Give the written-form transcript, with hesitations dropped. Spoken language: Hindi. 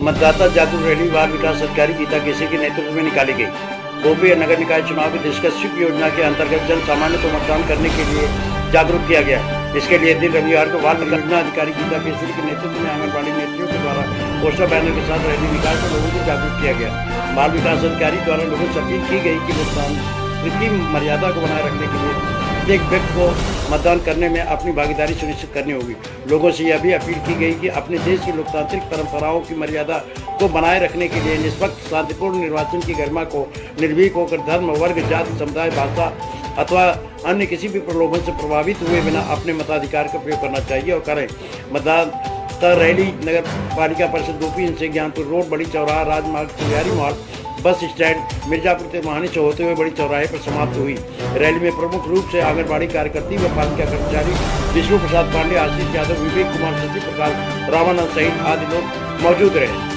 मतदाता जागरूक रैली बाल विकास अधिकारी गीता केसी के नेतृत्व में निकाली गई। गोपी नगर निकाय चुनाव की निष्कर्षित योजना के अंतर्गत जन सामान्य को मतदान करने के लिए जागरूक किया गया। इसके लिए दिन रविवार को बाल योजना अधिकारी गीता केसरी के नेतृत्व में आंगनबाड़ी नेत्रियों के द्वारा पोस्टर बैनर के साथ रैली निकाल कर लोगों को जागरूक किया गया। बाल विकास अधिकारी द्वारा लोगों से अपील की गई कि मतदान मर्यादा को बनाए रखने के लिए प्रत्येक व्यक्ति को मतदान करने में अपनी भागीदारी सुनिश्चित करनी होगी। लोगों से यह भी अपील की गई कि अपने देश की लोकतांत्रिक परंपराओं की मर्यादा को बनाए रखने के लिए निष्पक्ष शांतिपूर्ण निर्वाचन की गरिमा को निर्भीक होकर धर्म, वर्ग, जाति, समुदाय, भाषा अथवा अन्य किसी भी प्रलोभन से प्रभावित हुए बिना अपने मताधिकार का प्रयोग करना चाहिए और करें। मतदाता रैली नगर पालिका परिषद गोपी से ज्ञानपुर रोड, बड़ी चौराहा, राजमार्ग, सुलियारी मार्ग, बस स्टैंड, मिर्जापुर से महानी से होते हुए बड़ी चौराहे पर समाप्त हुई। रैली में प्रमुख रूप से आंगनबाड़ी कार्यकर्ती व पालिका कर्मचारी विष्णु प्रसाद पांडे, आशीष यादव, विवेक कुमार, सती प्रकाश, रामानंद सहित आदि लोग मौजूद रहे।